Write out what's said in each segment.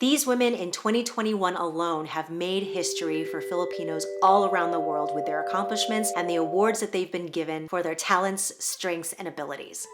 These women in 2021 alone have made history for Filipinos all around the world with their accomplishments and the awards that they've been given for their talents, strengths, and abilities.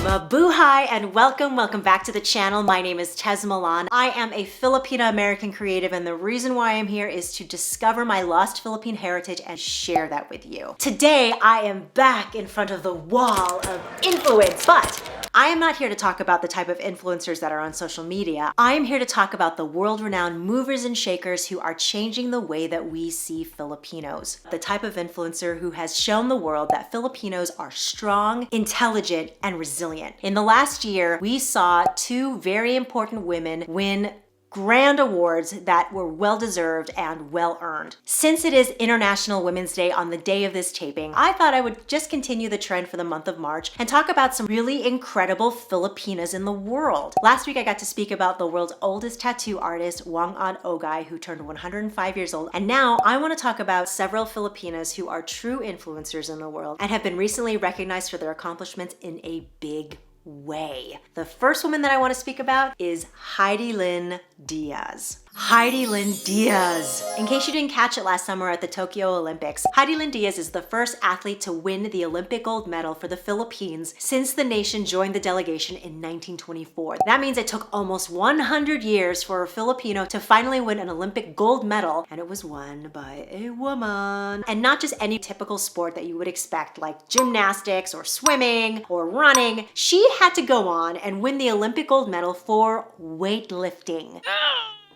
Mabuhay and welcome back to the channel. My name is Tez Milan. I am a Filipino-American creative, and the reason why I'm here is to discover my lost Philippine heritage and share that with you. Today, I am back in front of the wall of influence, but I am not here to talk about the type of influencers that are on social media. I am here to talk about the world-renowned movers and shakers who are changing the way that we see Filipinos. The type of influencer who has shown the world that Filipinos are strong, intelligent, and resilient. In the last year, we saw two very important women win grand awards that were well-deserved and well-earned. Since it is International Women's Day on the day of this taping, I thought I would just continue the trend for the month of March and talk about some really incredible Filipinas in the world. Last week, I got to speak about the world's oldest tattoo artist, Wang-An Ogay, who turned 105 years old. And now I want to talk about several Filipinas who are true influencers in the world and have been recently recognized for their accomplishments in a big way. The first woman that I want to speak about is Hidilyn Diaz. Hidilyn Diaz. In case you didn't catch it last summer at the Tokyo Olympics, Hidilyn Diaz is the first athlete to win the Olympic gold medal for the Philippines since the nation joined the delegation in 1924. That means it took almost 100 years for a Filipino to finally win an Olympic gold medal, and it was won by a woman. And not just any typical sport that you would expect, like gymnastics or swimming or running. She had to go on and win the Olympic gold medal for weightlifting.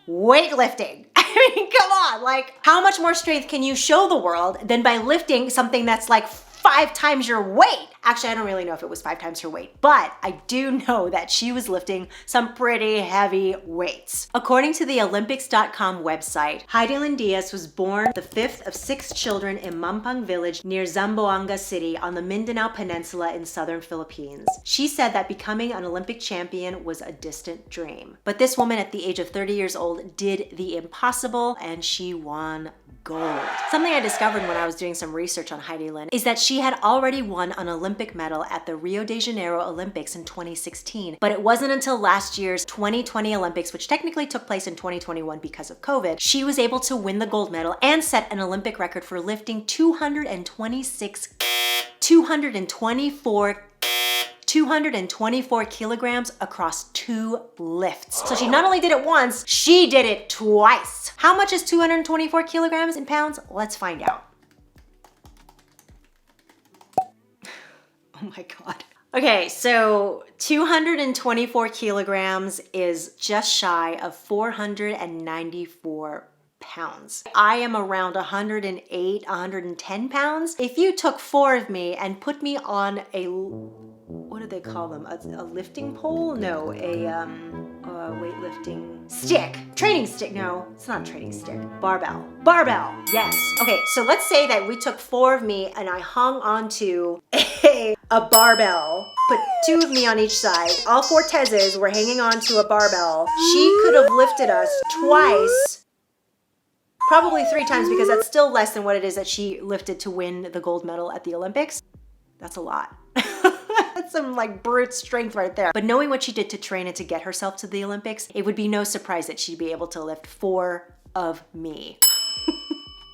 Weightlifting. I mean, come on, like, how much more strength can you show the world than by lifting something that's like 5 times your weight? Actually, I don't really know if it was 5 times her weight, but I do know that she was lifting some pretty heavy weights. According to the Olympics.com website, Hidilyn Diaz was born the 5th of 6 children in Mampang village near Zamboanga City on the Mindanao Peninsula in southern Philippines. She said that becoming an Olympic champion was a distant dream. But this woman at the age of 30 years old did the impossible, and she won gold. Something I discovered when I was doing some research on Hidilyn is that she had already won an Olympic medal at the Rio de Janeiro Olympics in 2016, but it wasn't until last year's 2020 Olympics, which technically took place in 2021 because of COVID, she was able to win the gold medal and set an Olympic record for lifting 224 kilograms across 2 lifts. So she not only did it once, she did it twice. How much is 224 kilograms in pounds? Let's find out. Oh my God. Okay, so 224 kilograms is just shy of 494 pounds. I am around 108, 110 pounds. If you took 4 of me and put me on a, what do they call them? A lifting pole? No, a weightlifting stick. Training stick. No, it's not a training stick. Barbell. Barbell. Yes. Okay, so let's say that we took 4 of me and I hung onto a barbell. Put 2 of me on each side. All 4 Tezes were hanging onto a barbell. She could have lifted us twice. Probably 3 times, because that's still less than what it is that she lifted to win the gold medal at the Olympics. That's a lot. That's some like brute strength right there. But knowing what she did to train and to get herself to the Olympics, it would be no surprise that she'd be able to lift 4 of me.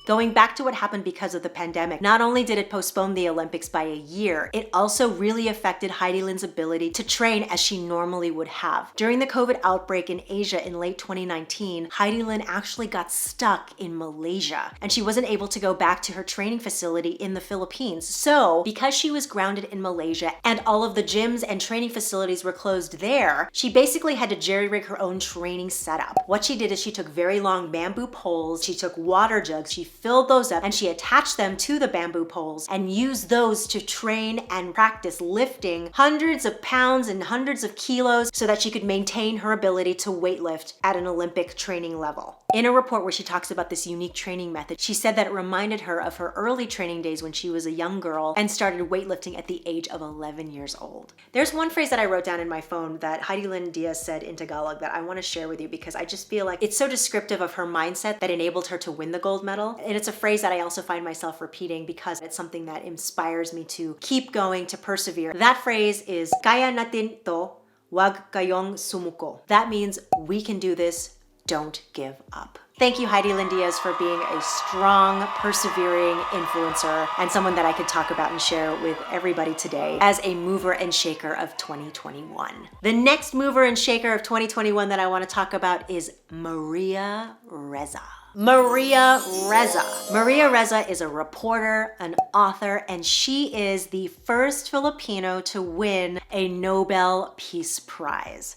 Going back to what happened because of the pandemic, not only did it postpone the Olympics by a year, it also really affected Hidilyn's ability to train as she normally would have. During the COVID outbreak in Asia in late 2019, Hidilyn actually got stuck in Malaysia, and she wasn't able to go back to her training facility in the Philippines. So, because she was grounded in Malaysia and all of the gyms and training facilities were closed there, she basically had to jerry-rig her own training setup. What she did is she took very long bamboo poles, she took water jugs, she filled those up, and she attached them to the bamboo poles and used those to train and practice lifting hundreds of pounds and hundreds of kilos so that she could maintain her ability to weightlift at an Olympic training level. In a report where she talks about this unique training method, she said that it reminded her of her early training days when she was a young girl and started weightlifting at the age of 11 years old. There's one phrase that I wrote down in my phone that Hidilyn Diaz said in Tagalog that I want to share with you because I just feel like it's so descriptive of her mindset that enabled her to win the gold medal. And it's a phrase that I also find myself repeating because it's something that inspires me to keep going, to persevere. That phrase is, "Kaya natin to, wag kayong sumuko." That means we can do this, don't give up. Thank you, Hidilyn Diaz, for being a strong, persevering influencer and someone that I could talk about and share with everybody today as a mover and shaker of 2021. The next mover and shaker of 2021 that I want to talk about is Maria Ressa. Maria Ressa. Maria Ressa is a reporter, an author, and she is the first Filipino to win a Nobel Peace Prize.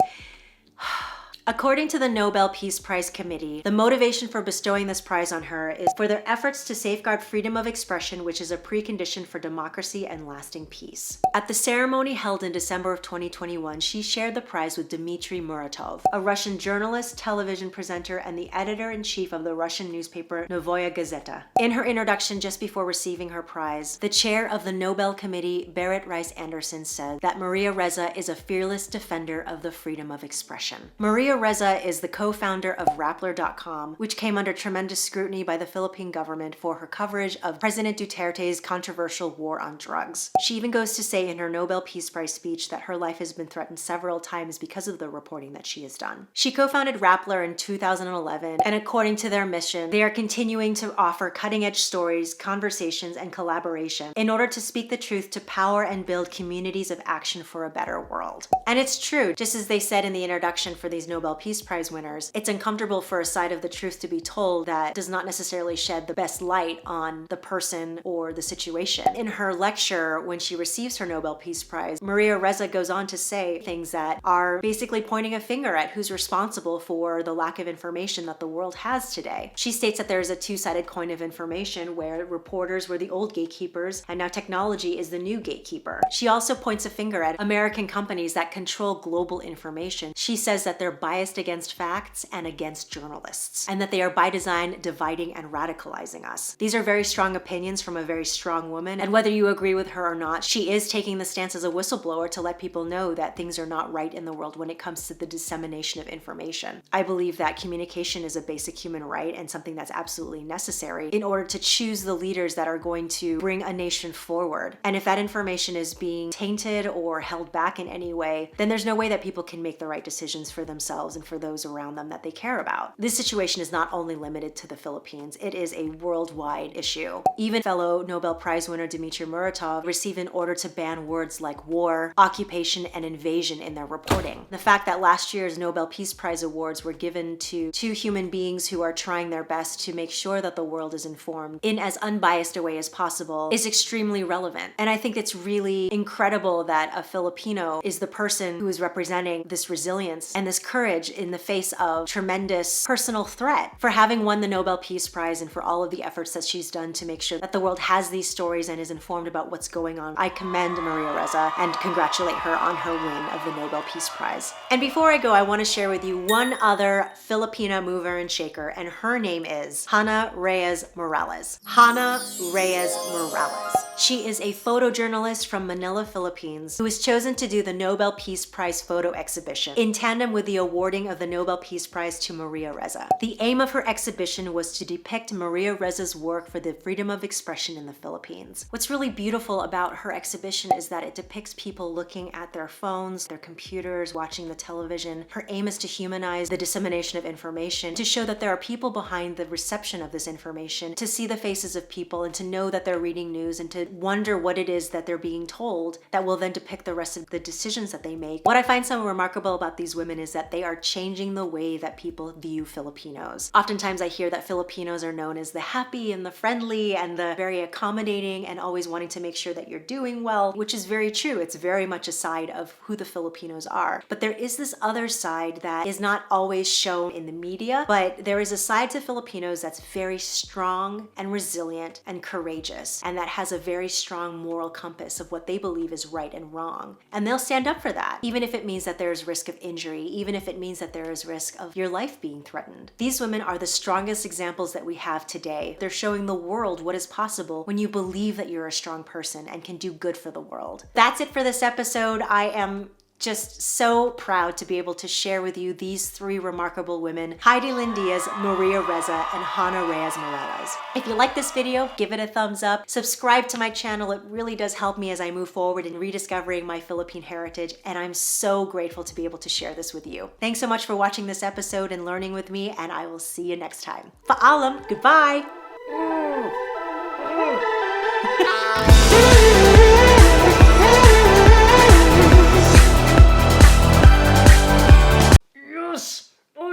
According to the Nobel Peace Prize Committee, the motivation for bestowing this prize on her is for their efforts to safeguard freedom of expression, which is a precondition for democracy and lasting peace. At the ceremony held in December of 2021, she shared the prize with Dmitry Muratov, a Russian journalist, television presenter, and the editor-in-chief of the Russian newspaper Novaya Gazeta. In her introduction just before receiving her prize, the chair of the Nobel Committee, Berit Reiss-Andersen, said that Maria Ressa is a fearless defender of the freedom of expression. Maria Ressa is the co-founder of Rappler.com, which came under tremendous scrutiny by the Philippine government for her coverage of President Duterte's controversial war on drugs. She even goes to say in her Nobel Peace Prize speech that her life has been threatened several times because of the reporting that she has done. She co-founded Rappler in 2011, and according to their mission, they are continuing to offer cutting-edge stories, conversations, and collaboration in order to speak the truth to power and build communities of action for a better world. And it's true, just as they said in the introduction for these Nobel Peace Prize winners, it's uncomfortable for a side of the truth to be told that does not necessarily shed the best light on the person or the situation. In her lecture, when she receives her Nobel Peace Prize, Maria Ressa goes on to say things that are basically pointing a finger at who's responsible for the lack of information that the world has today. She states that there is a two-sided coin of information where reporters were the old gatekeepers and now technology is the new gatekeeper. She also points a finger at American companies that control global information. She says that they're biased against facts and against journalists, and that they are by design dividing and radicalizing us. These are very strong opinions from a very strong woman, and whether you agree with her or not, she is taking the stance as a whistleblower to let people know that things are not right in the world when it comes to the dissemination of information. I believe that communication is a basic human right and something that's absolutely necessary in order to choose the leaders that are going to bring a nation forward. And if that information is being tainted or held back in any way, then there's no way that people can make the right decisions for themselves and for those around them that they care about. This situation is not only limited to the Philippines, it is a worldwide issue. Even fellow Nobel Prize winner Dmitry Muratov received an order to ban words like war, occupation, and invasion in their reporting. The fact that last year's Nobel Peace Prize awards were given to two human beings who are trying their best to make sure that the world is informed in as unbiased a way as possible is extremely relevant. And I think it's really incredible that a Filipino is the person who is representing this resilience and this courage in the face of tremendous personal threat. For having won the Nobel Peace Prize and for all of the efforts that she's done to make sure that the world has these stories and is informed about what's going on, I commend Maria Ressa and congratulate her on her win of the Nobel Peace Prize. And before I go, I want to share with you one other Filipina mover and shaker, and her name is Hannah Reyes Morales. Hannah Reyes Morales. She is a photojournalist from Manila, Philippines, who was chosen to do the Nobel Peace Prize photo exhibition in tandem with the awarding of the Nobel Peace Prize to Maria Ressa. The aim of her exhibition was to depict Maria Ressa's work for the freedom of expression in the Philippines. What's really beautiful about her exhibition is that it depicts people looking at their phones, their computers, watching the television. Her aim is to humanize the dissemination of information, to show that there are people behind the reception of this information, to see the faces of people and to know that they're reading news and to wonder what it is that they're being told that will then depict the rest of the decisions that they make. What I find so remarkable about these women is that they are changing the way that people view Filipinos. Oftentimes I hear that Filipinos are known as the happy and the friendly and the very accommodating and always wanting to make sure that you're doing well, which is very true. It's very much a side of who the Filipinos are. But there is this other side that is not always shown in the media, but there is a side to Filipinos that's very strong and resilient and courageous, and that has a very strong moral compass of what they believe is right and wrong. And they'll stand up for that, even if it means that there's risk of injury, even if it it means that there is risk of your life being threatened. These women are the strongest examples that we have today. They're showing the world what is possible when you believe that you're a strong person and can do good for the world. That's it for this episode. I am just so proud to be able to share with you these three remarkable women, Hidilyn Diaz, Maria Ressa, and Hannah Reyes Morales. If you like this video, give it a thumbs up. Subscribe to my channel. It really does help me as I move forward in rediscovering my Philippine heritage, and I'm so grateful to be able to share this with you. Thanks so much for watching this episode and learning with me, and I will see you next time. Fil-Am, goodbye!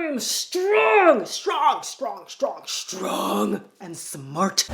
I'm strong, strong, strong, strong, strong, and smart.